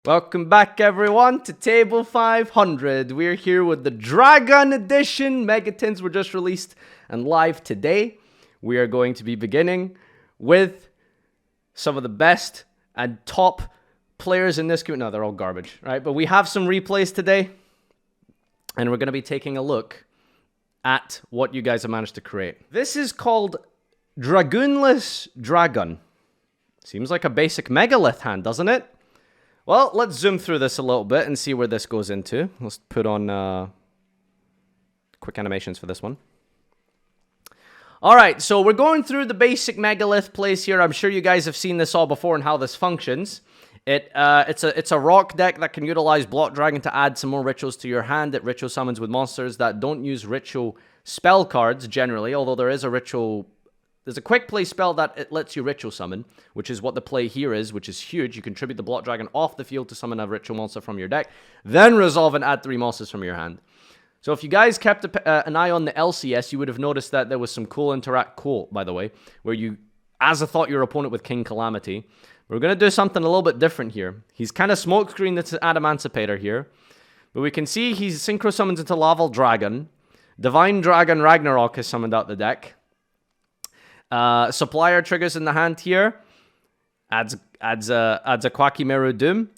Welcome back, everyone, to Table 500. We're here with the Dragon Edition. Megatins were just released and live today. We are going to be beginning with some of the best and top players in this community. No, they're all garbage, right? But we have some replays today, and we're going to be taking a look at what you guys have managed to create. This is called Dragunless Dragun. Seems like a basic megalith hand, doesn't it? Well, let's zoom through this a little bit and see where this goes into. Let's put on quick animations for this one. Alright, so we're going through the basic megalith plays here. I'm sure you guys have seen this all before and how this functions. It's a rock deck that can utilize Block Dragon to add some more rituals to your hand. It ritual summons with monsters that don't use ritual spell cards generally, although there is a ritual... There's a quick play spell that it lets you ritual summon, which is what the play here is, which is huge. You contribute the Block Dragon off the field to summon a ritual monster from your deck, then resolve and add 3 monsters from your hand. So if you guys kept an eye on the LCS, you would have noticed that there was some cool by the way, where you as-a-thought your opponent with King Calamity. We're going to do something a little bit different here. He's kind of smokescreened this Adamantipator here, but we can see he synchro summons into Laval Dragon. Divine Dragon Ragnarok is summoned out the deck. Supplier triggers in the hand here. Adds a Quacky Meru Doom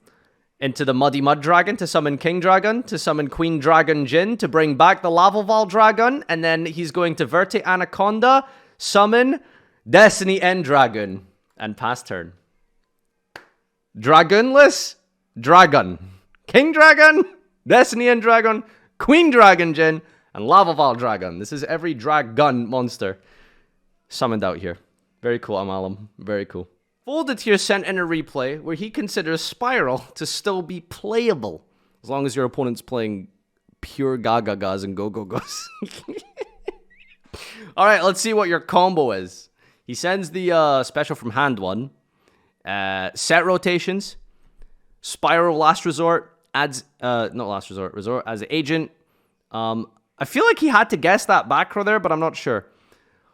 into the Muddy Mud Dragon to summon King Dragon, to summon Queen Dragon Jin, to bring back the Lavaval Dragon, and then he's going to Verte Anaconda, summon Destiny End Dragon, and pass turn. Dragunless Dragun. King Dragon, Destiny End Dragon, Queen Dragon Jin, and Lavaval Dragon. This is every Dragun monster summoned out here. Very cool, Amalum. Very cool. Folded here sent in a replay where he considers SPYRAL to still be playable, as long as your opponent's playing pure Gagagas and Go-Go-Gos. Alright, let's see what your combo is. He sends the special from hand one. Set rotations. SPYRAL Last Resort. Adds, not Last Resort, Resort as agent. I feel like he had to guess that back row there, but I'm not sure.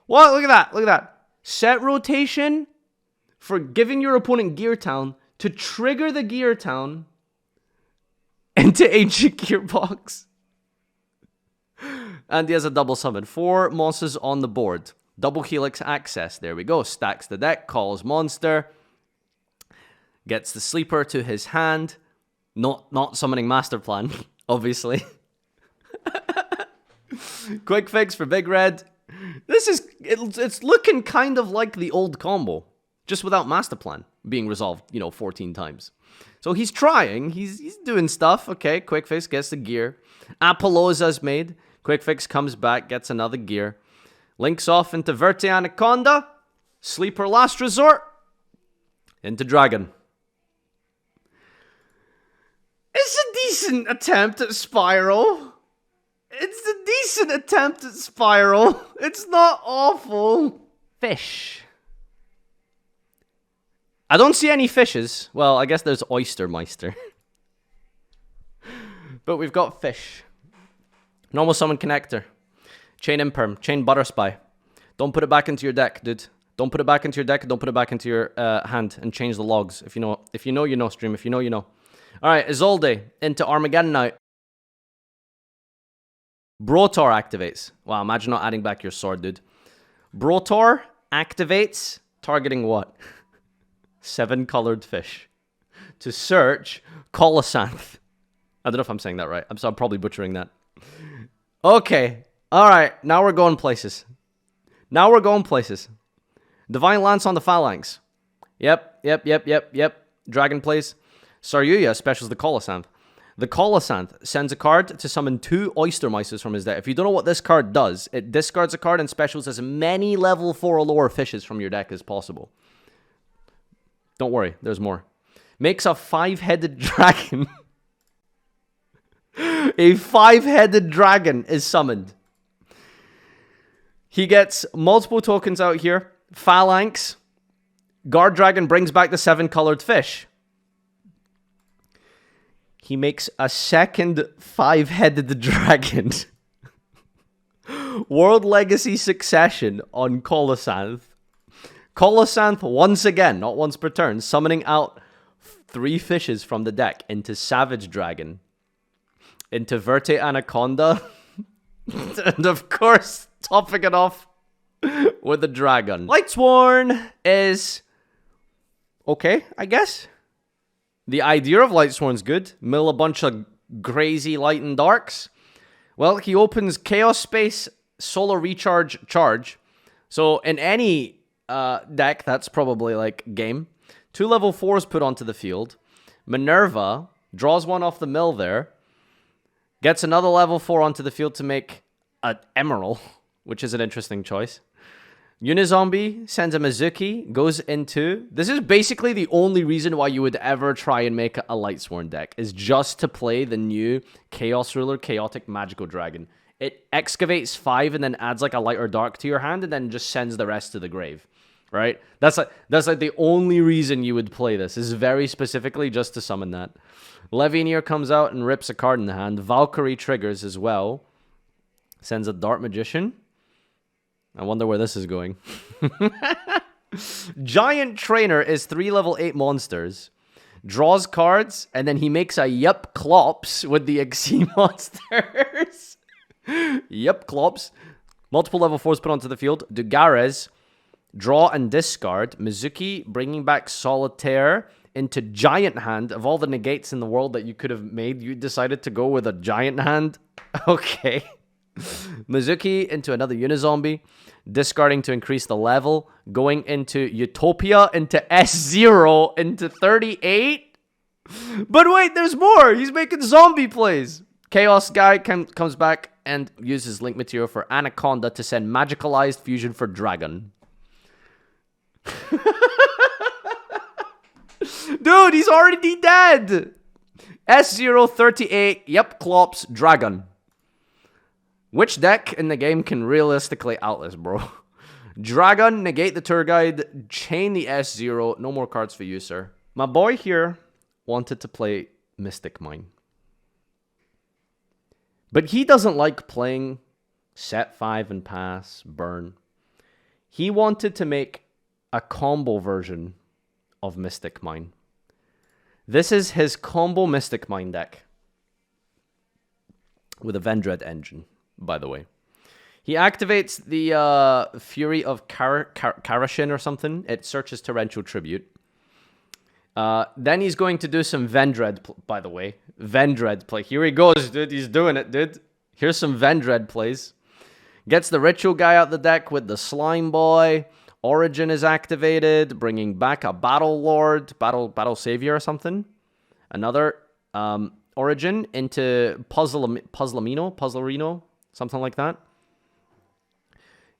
What? Look at that. Look at that. Set rotation for giving your opponent Gear Town to trigger the Gear Town into Ancient Gearbox. And he has a double summon. 4 monsters on the board. Double Helix access. There we go. Stacks the deck. Calls monster. Gets the sleeper to his hand. Not summoning Master Plan, obviously. Quick fix for Big Red. This is, it's looking kind of like the old combo, just without Master Plan being resolved, 14 times. So he's trying, he's doing stuff. Okay, Quick Fix gets the gear. Apolloza's made. Quick Fix comes back, gets another gear. Links off into Verte Anaconda. Sleeper Last Resort. Into Dragon. It's a decent attempt at SPYRAL. It's a decent attempt at SPYRAL. It's not awful. Fish. I don't see any fishes. Well, I guess there's Oystermeister. But we've got fish. Normal summon connector. Chain Imperm. Chain Butterspy. Don't put it back into your deck, dude. Don't put it back into your deck. Don't put it back into your hand and change the logs. If you know, you know, stream. If you know, you know. Alright, Isolde into Armageddon Knight. Brotor activates. Wow, imagine not adding back your sword, dude. Brotor activates, targeting what? 7 colored fish. To search Colosanth. I don't know if I'm saying that right. I'm probably butchering that. Okay. Alright, now we're going places. Divine Lance on the Phalanx. Yep. Dragon plays. Saryuya specials the Colosanth. The Colosanth sends a card to summon 2 Oystermeisters from his deck. If you don't know what this card does, it discards a card and specials as many level 4 or lower fishes from your deck as possible. Don't worry, there's more. Makes a 5-headed dragon. A 5-headed dragon is summoned. He gets multiple tokens out here. Phalanx. Guard Dragon brings back the 7-colored fish. He makes a second 5-headed dragon. World Legacy Succession on Colosanth. Colosanth once again, not once per turn, summoning out 3 fishes from the deck into Savage Dragon, into Verte Anaconda, and of course, topping it off with the Dragon. Lightsworn is okay, I guess. The idea of Lightsworn's good. Mill a bunch of crazy light and darks. Well, he opens Chaos Space, Solar Recharge, Charge. So in any deck, that's probably like game. 2 level 4s put onto the field. Minerva draws 1 off the mill there. Gets another level 4 onto the field to make an Emerald, which is an interesting choice. Unizombie sends a Mizuki, goes into... This is basically the only reason why you would ever try and make a Lightsworn deck, is just to play the new Chaos Ruler Chaotic Magical Dragon. It excavates 5 and then adds like a light or dark to your hand and then just sends the rest to the grave, right? That's like the only reason you would play this, is very specifically just to summon that. Levineer comes out and rips a card in the hand. Valkyrie triggers as well. Sends a Dart Magician. I wonder where this is going. Giant Trainer is 3 level 8 monsters. Draws cards, and then he makes a Yup Clops with the Xyz monsters. Yup Clops. Multiple level 4s put onto the field. Dugares, draw and discard. Mizuki, bringing back Solitaire into Giant Hand. Of all the negates in the world that you could have made, you decided to go with a Giant Hand. Okay. Mizuki into another Unizombie, discarding to increase the level, going into Utopia, into S0, into 38. But wait, there's more! He's making zombie plays! Chaos guy comes back and uses link material for Anaconda to send Magicalized Fusion for Dragon. Dude, he's already dead! S0, 38, yep, Clops, Dragon. Which deck in the game can realistically outlist, bro? Dragon, negate the tour guide, chain the S0. No more cards for you, sir. My boy here wanted to play Mystic Mine. But he doesn't like playing set 5 and pass, burn. He wanted to make a combo version of Mystic Mine. This is his combo Mystic Mine deck. With a Vendread engine, by the way. He activates the Fury of Karashin or something. It searches Torrential Tribute. Then he's going to do some Vendread, by the way. Vendread play. Here he goes, dude. He's doing it, dude. Here's some Vendread plays. Gets the Ritual guy out the deck with the Slime Boy. Origin is activated, bringing back a Battle Lord, Battle Savior or something. Another Origin into Puzzlerino, something like that.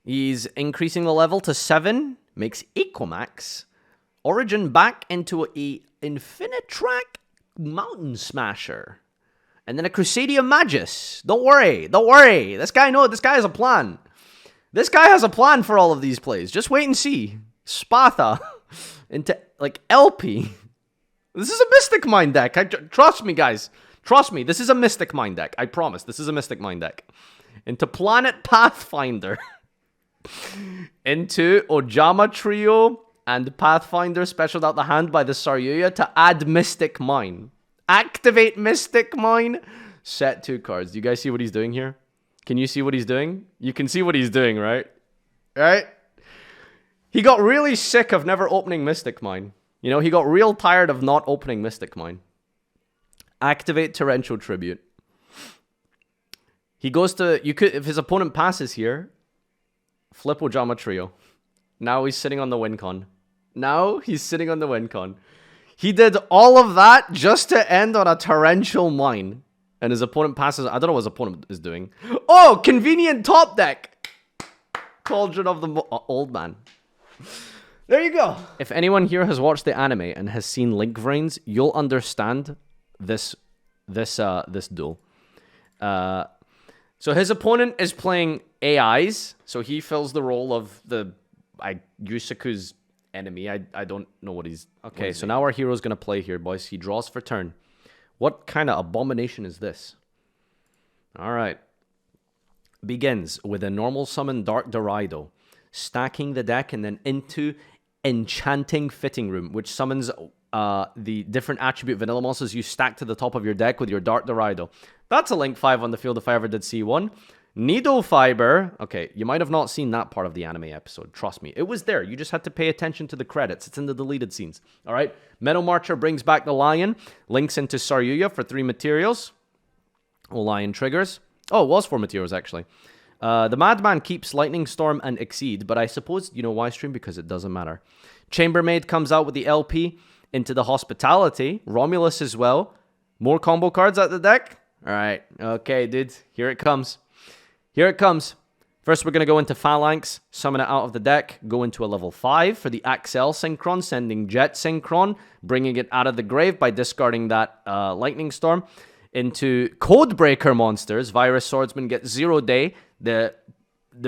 He's increasing the level to 7, makes Equamax. Origin back into a Infinitrack Mountain Smasher. And then a Crusadia Magus. Don't worry. This guy has a plan. This guy has a plan for all of these plays. Just wait and see. Spatha into, like, LP. This is a Mystic Mine deck. Trust me, guys. Trust me. This is a Mystic Mine deck. I promise. This is a Mystic Mine deck. Into Planet Pathfinder. Into Ojama Trio and Pathfinder specialed out the hand by the Saryuya to add Mystic Mine. Activate Mystic Mine. Set 2 cards. Do you guys see what he's doing here? Can you see what he's doing? You can see what he's doing, right? Right? He got really sick of never opening Mystic Mine. You know, he got real tired of not opening Mystic Mine. Activate Torrential Tribute. He goes to... if his opponent passes here, flip Ojama Trio. Now he's sitting on the win con. He did all of that just to end on a Torrential Mine. And his opponent passes... I don't know what his opponent is doing. Oh, convenient top deck! Cauldron of the Old Man. There you go. If anyone here has watched the anime and has seen Link VRAINS, you'll understand this duel. So his opponent is playing AIs, so he fills the role of the Yusaku's enemy. I don't know what he's... Okay, so now our hero's going to play here, boys. He draws for turn. What kind of abomination is this? All right. Begins with a normal summon Dark Dorido, stacking the deck and then into Enchanting Fitting Room, which summons the different attribute vanilla monsters you stack to the top of your deck with your Dart Dorado. That's a Link 5 on the field if I ever did see one. Needle Fiber. Okay, you might have not seen that part of the anime episode. Trust me. It was there. You just had to pay attention to the credits. It's in the deleted scenes. All right. Metal Marcher brings back the Lion. Links into Saryuya for 3 materials. Oh, Lion triggers. Oh, it was 4 materials, actually. The Madman keeps Lightning Storm and Exceed, but I suppose, you know why, stream? Because it doesn't matter. Chambermaid comes out with the LP into the Hospitality. Romulus as well. More combo cards out the deck. All right. Okay, dude. Here it comes. Here it comes. First, we're going to go into Phalanx, summon it out of the deck, go into a level 5 for the Axel Synchron, sending Jet Synchron, bringing it out of the grave by discarding that Lightning Storm. Into Codebreaker monsters, Virus Swordsman gets 0 day, the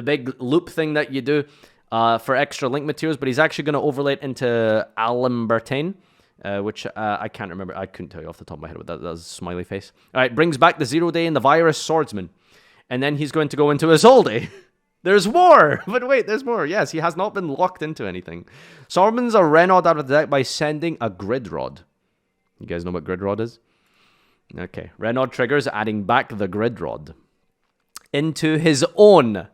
big loop thing that you do for extra link materials, but he's actually going to overlay it into Alambertane, which I can't remember. I couldn't tell you off the top of my head what that was. Smiley face. All right, brings back the 0 day and the Virus Swordsman. And then he's going to go into Isolde. There's more! But wait, there's more. Yes, he has not been locked into anything. Summons a Renaud out of the deck by sending a Grid Rod. You guys know what Grid Rod is? Okay. Renaud triggers, adding back the Grid Rod. Into his own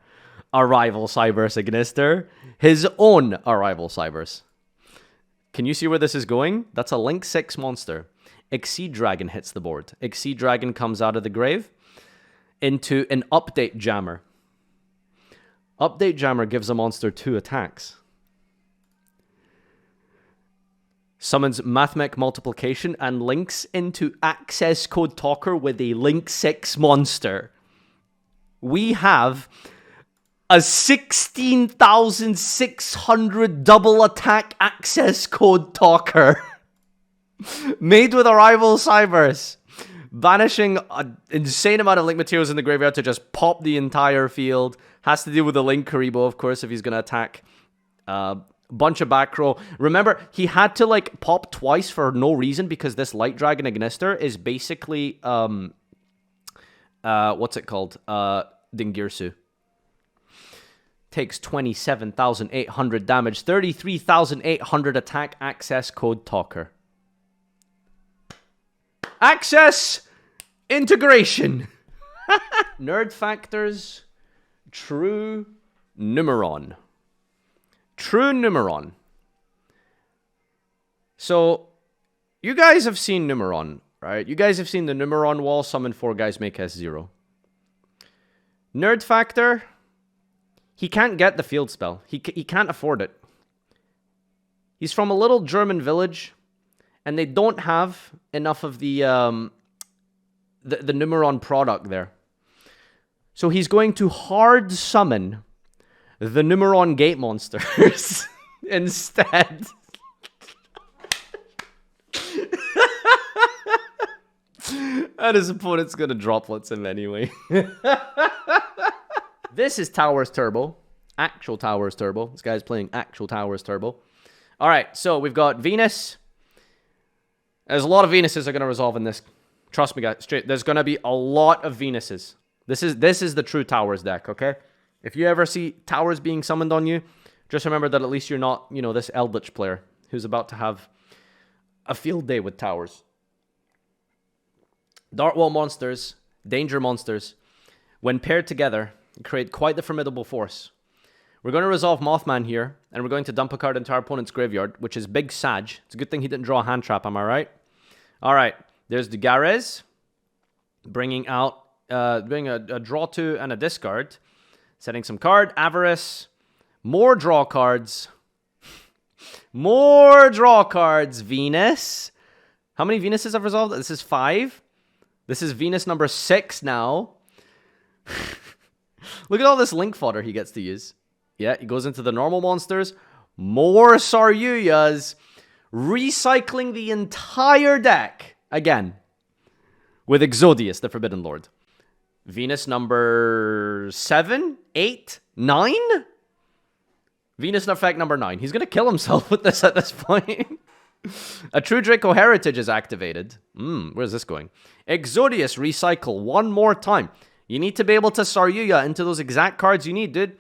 Arrival Cybers Ignister. His own Arrival Cybers. Can you see where this is going? That's a Link 6 monster. Exceed Dragon hits the board. Exceed Dragon comes out of the grave. Into an Update Jammer. Update Jammer gives a monster 2 attacks. Summons Mathmech Multiplication and links into Access Code Talker with a Link 6 monster. We have a 16,600 double attack Access Code Talker. Made with Arrival Cybers. Banishing an insane amount of link materials in the graveyard to just pop the entire field. Has to deal with the Link Kuriboh, of course, if he's going to attack. Bunch of back row. Remember, he had to, like, pop twice for no reason because this Light Dragon Ignister is basically, what's it called? Dingirsu. Takes 27,800 damage, 33,800 attack, Access Code Talker. Access integration. Nerd factors. True Numeron. True Numeron. So, you guys have seen Numeron, right? You guys have seen the Numeron wall, summon 4 guys, make S0. Nerd factor. He can't get the field spell. He can't afford it. He's from a little German village. And they don't have enough of the Numeron product there. So he's going to hard summon the Numeron Gate monsters instead. And his opponent's going to droplets him anyway. This is Towers Turbo. Actual Towers Turbo. This guy's playing actual Towers Turbo. All right, so we've got Venus. There's a lot of Venuses are going to resolve in this. Trust me, guys. Straight. There's going to be a lot of Venuses. This is the true Towers deck, okay? If you ever see Towers being summoned on you, just remember that at least you're not, you know, this Eldritch player who's about to have a field day with Towers. Dartwall monsters, danger monsters, when paired together, create quite the formidable force. We're going to resolve Mothman here, and we're going to dump a card into our opponent's graveyard, which is Big Sag. It's a good thing he didn't draw a hand trap, am I right? All right, there's the Garez, bringing out, bringing a draw 2 and a discard, setting some card, Avarice, more draw cards, more draw cards, Venus. How many Venuses have resolved? This is 5. This is Venus number 6 now. Look at all this link fodder he gets to use. Yeah, he goes into the normal monsters. More Saryuyas. Recycling the entire deck. Again. With Exodius, the Forbidden Lord. Venus number 7? 8? 9? Venus effect number 9. He's going to kill himself with this at this point. A True Draco Heritage is activated. Where's this going? Exodius, recycle one more time. You need to be able to Saryuya into those exact cards you need, dude.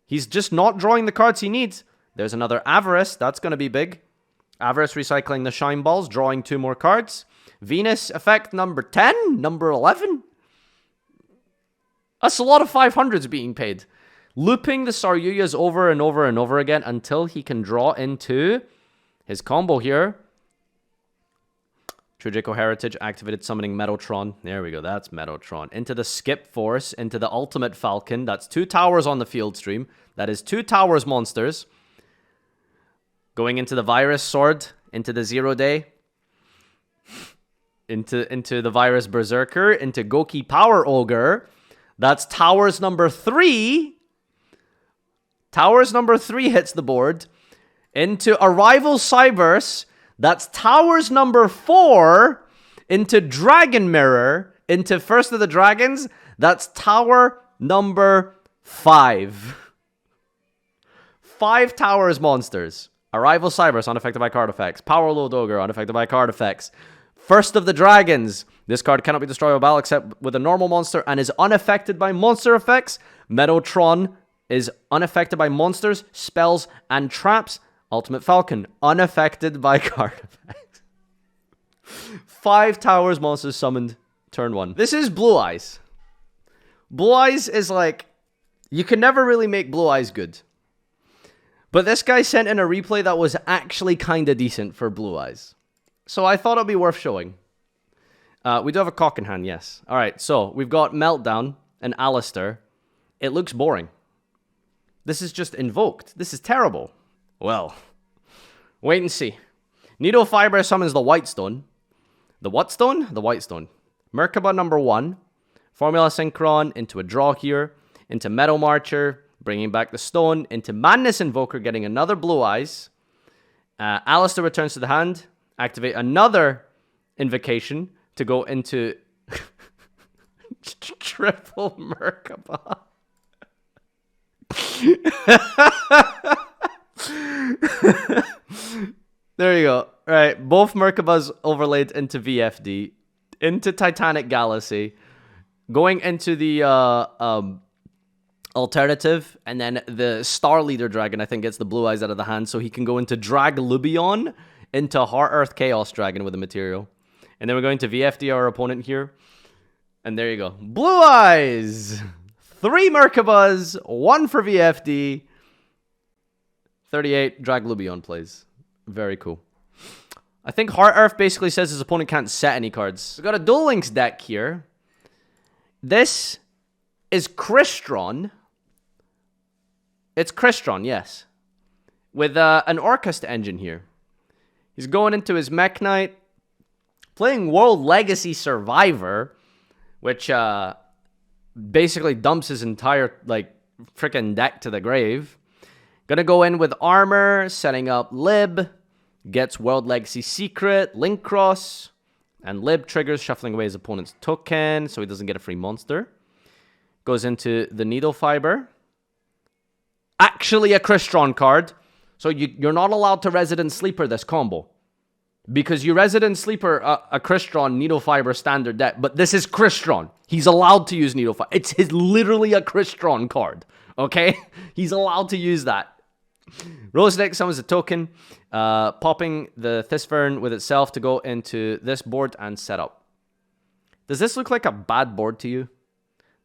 He's just not drawing the cards he needs. There's another Avarice. That's going to be big. Avarice recycling the Shine Balls, drawing 2 more cards. Venus effect number 10, number 11. That's a lot of 500s being paid. Looping the Saryuyas over and over and over again until he can draw into his combo here. True Draco Heritage, activated summoning Metatron. There we go, that's Metatron. Into the Skip Force, into the Ultimate Falcon. That's 2 towers on the field stream. That is 2 towers monsters. Going into the Virus Sword, into the 0 Day. Into the Virus Berserker, into Goki Power Ogre. That's towers number 3. Towers number 3 hits the board. Into Arrival Cyberse. That's towers number 4. Into Dragon Mirror. Into First of the Dragons. That's tower number 5. 5 towers monsters. Arrival Cyberse, unaffected by card effects. Power Load Ogre, unaffected by card effects. First of the Dragons. This card cannot be destroyed by battle except with a normal monster and is unaffected by monster effects. Metatron is unaffected by monsters, spells, and traps. Ultimate Falcon, unaffected by card effects. 5 towers monsters summoned turn 1. This is Blue Eyes. Blue Eyes is like, you can never really make Blue Eyes good. But this guy sent in a replay that was actually kind of decent for Blue Eyes. So I thought it'd be worth showing. We do have a cock in hand, yes. Alright, so we've got Meltdown and Alistair. It looks boring. This is just invoked. This is terrible. Well, wait and see. Needle Fiber summons the White Stone. The what stone? The White Stone. Merkaba number 1. Formula Synchron into a draw here. Into Metal Marcher, bringing back the stone. Into Madness Invoker, getting another Blue Eyes. Alistair returns to the hand. Activate another invocation to go into triple Merkaba. There you go. All right, both Merkabas overlaid into VFD, into Titanic Galaxy, going into the alternative, and then the Star Leader Dragon, I think, gets the Blue Eyes out of the hand, so he can go into Draglubion, into Heart Earth Chaos Dragon with the material. And then we're going to VFD our opponent here. And there you go. Blue Eyes! 3 Merkabas, 1 for VFD. 38 Draglubion plays. Very cool. I think Heart Earth basically says his opponent can't set any cards. We've got a Duel Links deck here. This is Crystron. It's Crystron, yes. With an Orchestra engine here. He's going into his Mech Knight. Playing World Legacy Survivor. Which basically dumps his entire, like, freaking deck to the grave. Gonna go in with Armor, setting up Lib. Gets World Legacy Secret, Link Cross. And Lib triggers, shuffling away his opponent's token so he doesn't get a free monster. Goes into the Needle Fiber. Actually a Crystron card. So you're not allowed to Resident Sleeper this combo. Because you Resident Sleeper a Crystron Needle Fiber standard deck. But this is Crystron. He's allowed to use Needle Fiber. It's literally a Crystron card. Okay? He's allowed to use that. Rose deck summons a token. Popping the Thisfern with itself to go into this board and set up. Does this look like a bad board to you?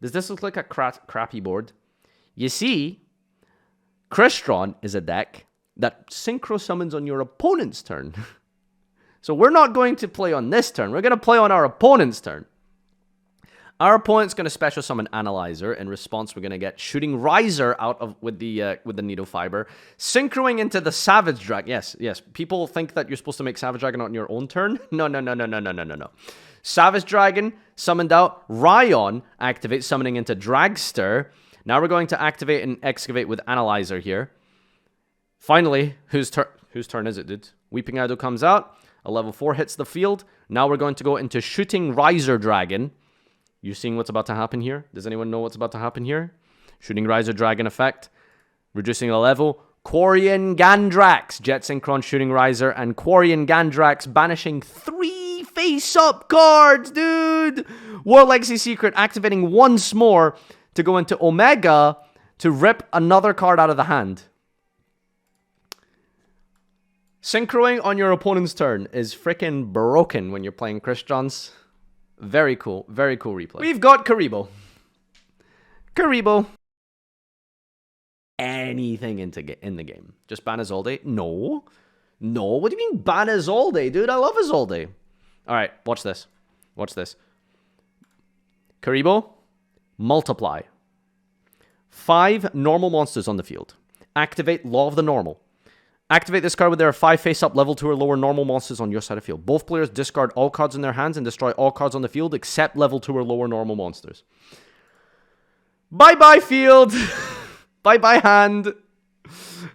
Does this look like a crappy board? You see, Crystron is a deck that synchro summons on your opponent's turn. So we're not going to play on this turn. We're going to play on our opponent's turn. Our opponent's going to special summon Analyzer. In response, we're going to get Shooting Riser out of with the Needle Fiber. Synchroing into the Savage Dragon. Yes. People think that you're supposed to make Savage Dragon on your own turn. No. Savage Dragon summoned out. Ryon activates, summoning into Dragster. Now we're going to activate and excavate with Analyzer here. Finally, whose turn is it, dude? Weeping Idol comes out. A level 4 hits the field. Now we're going to go into Shooting Riser Dragon. You seeing what's about to happen here? Does anyone know what's about to happen here? Shooting Riser Dragon effect. Reducing a level. Quarian Gandrax. Jet Synchron, Shooting Riser, and Quarian Gandrax banishing 3 face-up cards, dude! World Legacy Secret activating once more to go into Omega to rip another card out of the hand. Synchroing on your opponent's turn is freaking broken when you're playing Crystrons. Very cool replay. We've got Kuriboh. Kuriboh. Anything in the game. Just ban Isolde? No. No, what do you mean ban Isolde, dude? I love Isolde. Alright, watch this. Watch this. Kuriboh, multiply. 5 normal monsters on the field. Activate Law of the Normal. Activate this card when there are 5 face-up level 2 or lower normal monsters on your side of the field. Both players discard all cards in their hands and destroy all cards on the field except level 2 or lower normal monsters. Bye-bye field! Bye-bye hand!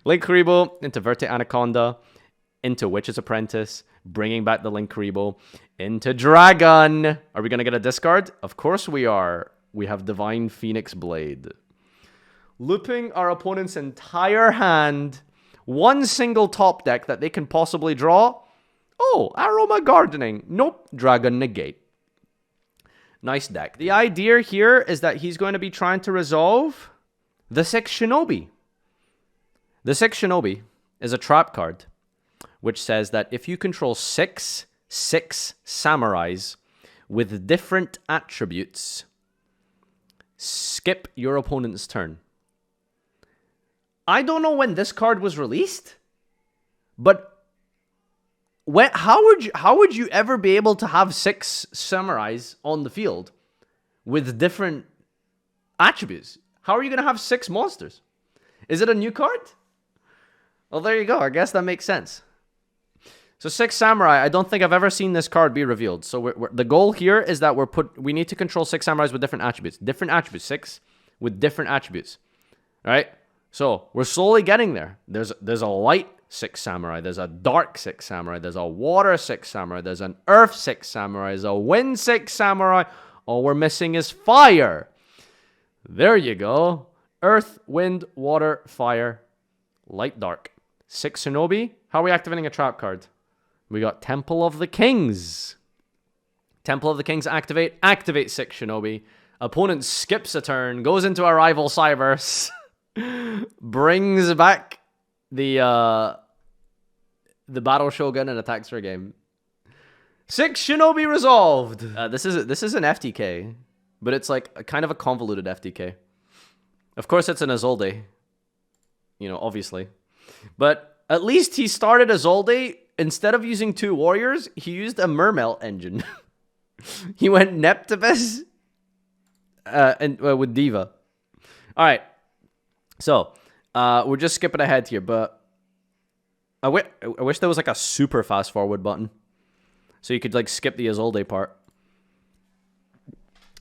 Link Kuriboh into Verte Anaconda, into Witch's Apprentice, bringing back the Link Kuriboh, into Dragun. Are we going to get a discard? Of course we are. We have Divine Phoenix Blade. Looping our opponent's entire hand. One single top deck that they can possibly draw. Oh, Aroma Gardening. Nope. Dragon Negate. Nice deck. The idea here is that he's going to be trying to resolve the 6 Shinobi. The 6 Shinobi is a trap card, which says that if you control 6 samurais with different attributes, skip your opponent's turn. I don't know when this card was released, but how would you ever be able to have 6 samurais on the field with different attributes? How are you going to have 6 monsters? Is it a new card? Well, there you go. I guess that makes sense. So 6 samurai, I don't think I've ever seen this card be revealed. So the goal here is that we need to control 6 samurais with different attributes. Different attributes, 6 with different attributes. All right? So we're slowly getting there. There's a light 6 samurai. There's a dark 6 samurai. There's a water 6 samurai. There's an earth 6 samurai. There's a wind 6 samurai. All we're missing is fire. There you go. Earth, wind, water, fire, light, dark. 6 Shinobi. How are we activating a trap card? We got Temple of the Kings. Temple of the Kings activate. Activate 6 Shinobi. Opponent skips a turn. Goes into a rival Cyberse. Brings back the Battle Shogun and attacks for a game. 6 Shinobi resolved. This is an FTK, but it's like a kind of a convoluted FTK. Of course, it's an Isolde. You know, obviously. But at least he started Isolde. Instead of using 2 warriors, he used a Mermelt engine. He went Neptibus with Diva. All right. So, we're just skipping ahead here, but I wish there was like a super fast forward button. So you could like skip the Isolde part.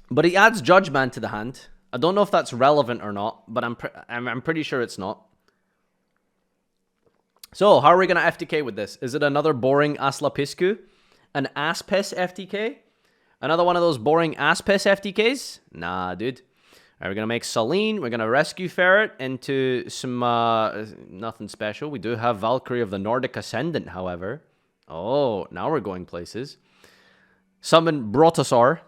But he adds Judgment to the hand. I don't know if that's relevant or not, but I'm pretty sure it's not. So, how are we going to FTK with this? Is it another boring Aslapisku? An Aspes FTK? Another one of those boring Aspes FTKs? Nah, dude. Alright, we're going to make Selene. We're going to rescue Ferret into some, nothing special. We do have Valkyrie of the Nordic Ascendant, however. Oh, now we're going places. Summon Brotosaur.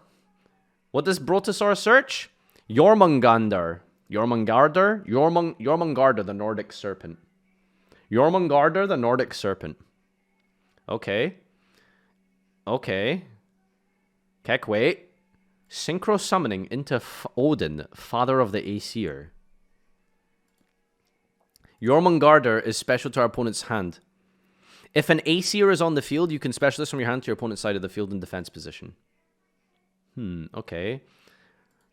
What does Brotosaur search? Jormungandr. Jormungandr, the Nordic Serpent. Jormungandr, the Nordic Serpent. Okay. Okay. Keck, wait. Synchro summoning into Odin, father of the Aesir. Jormungandr is special to our opponent's hand. If an Aesir is on the field, you can special this from your hand to your opponent's side of the field in defense position. Okay.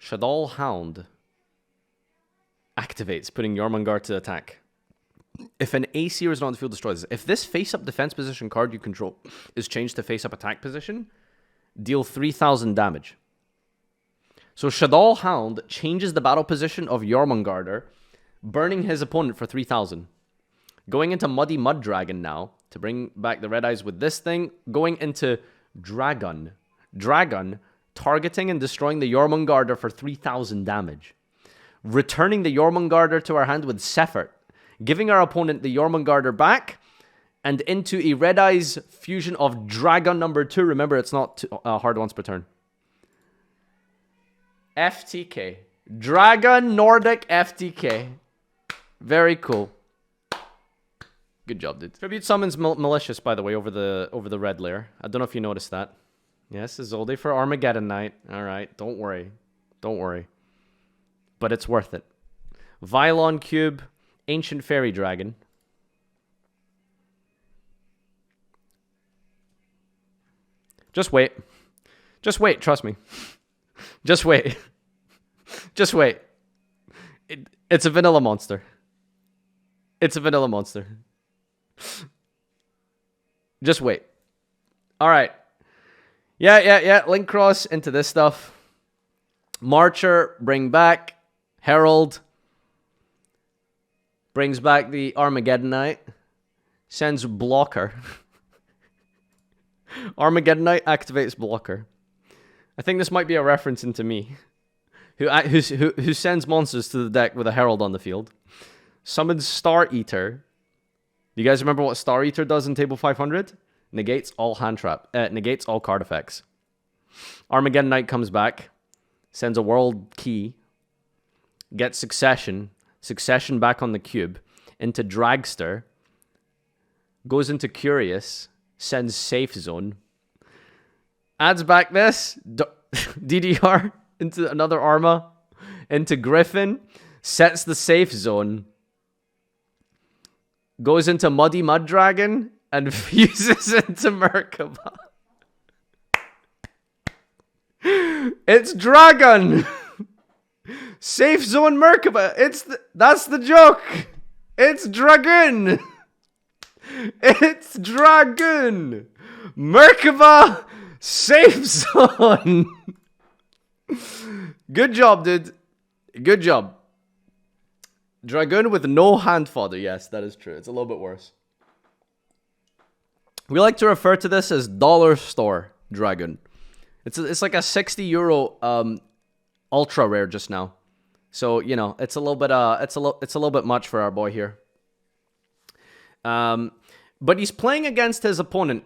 Shaddoll Hound activates, putting Jormungandr to attack. If an Aesir is not on the field, destroys this. If this face-up defense position card you control is changed to face-up attack position, deal 3,000 damage. So Shaddoll Hound changes the battle position of Jormungandr, burning his opponent for 3,000. Going into Muddy Mud Dragon now, to bring back the red eyes with this thing. Going into Dragun. Dragun, targeting and destroying the Jormungandr for 3,000 damage. Returning the Jormungandr to our hand with Sephert. Giving our opponent the Jormungandr back. And into a red eyes fusion of Dragon number 2. Remember, it's not hard once per turn. FTK. Dragon Nordic FTK. Very cool. Good job, dude. Tribute summons malicious, by the way, over the red layer. I don't know if you noticed that. Yes, Isolde for Armageddon Knight. All right, don't worry. Don't worry. But it's worth it. Vylon Cube, Ancient Fairy Dragon. Just wait. Just wait, trust me. Just wait. Just wait. It's a vanilla monster. It's a vanilla monster. Just wait. Alright. Yeah. Link cross into this stuff. Marcher, bring back. Herald. Brings back the Armageddon Knight. Sends blocker. Armageddon Knight activates blocker. I think this might be a reference into me. Who sends monsters to the deck with a Herald on the field. Summons Star Eater. Do you guys remember what Star Eater does in table 500? Negates all hand trap. Negates all card effects. Armageddon Knight comes back. Sends a World Key. Gets Succession. Succession back on the cube. Into Dragster. Goes into Curious. Sends Safe Zone. Adds back this. DDR. Into another Arma. Into Griffin. Sets the Safe Zone. Goes into Muddy Mud Dragon. And fuses into Merkaba. It's Dragon! Safe Zone Merkaba. That's the joke. It's Dragun. It's Dragun. Merkaba. Safe Zone. Good job, dude. Good job. Dragun with no hand fodder. Yes, that is true. It's a little bit worse. We like to refer to this as dollar store Dragun. It's like a €60 ultra rare just now. So, you know, it's a little bit it's a little bit much for our boy here. But he's playing against his opponent,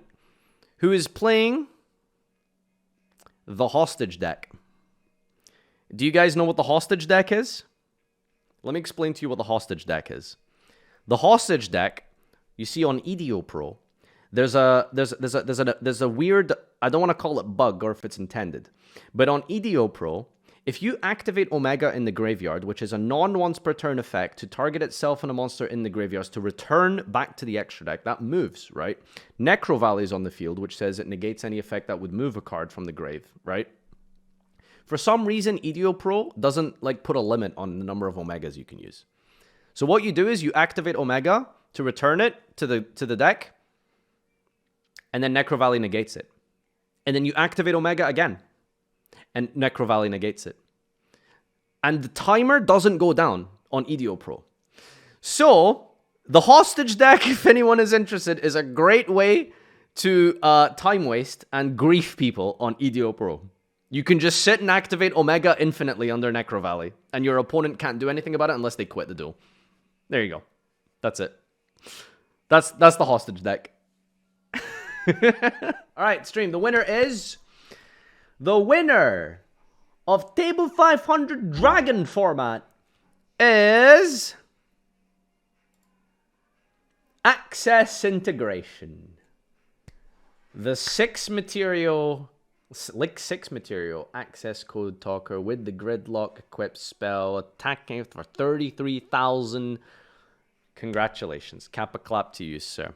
who is playing the Hostage deck. Do you guys know what the Hostage deck is? Let me explain to you what the Hostage deck is. The Hostage deck you see on EDO Pro. There's a weird, I don't want to call it bug or if it's intended, but on EDO Pro, if you activate Omega in the graveyard, which is a non-once per turn effect to target itself and a monster in the graveyard to return back to the extra deck, that moves, right? Necro Valley is on the field, which says it negates any effect that would move a card from the grave, right? For some reason, EDO Pro doesn't like put a limit on the number of Omegas you can use. So what you do is you activate Omega to return it to the deck, and then Necro Valley negates it. And then you activate Omega again, and Necro Valley negates it. And the timer doesn't go down on EDO Pro. So, the Hostage deck, if anyone is interested, is a great way to time waste and grief people on EDO Pro. You can just sit and activate Omega infinitely under Necro Valley, and your opponent can't do anything about it unless they quit the duel. There you go. That's it. That's the Hostage deck. Alright, stream. The winner is... The winner of Table 500 Dragon format is... Access Integration. The 6 material... Like 6 material access code talker with the gridlock equipped spell, attacking for 33,000. Congratulations. Kappa clap to you, sir.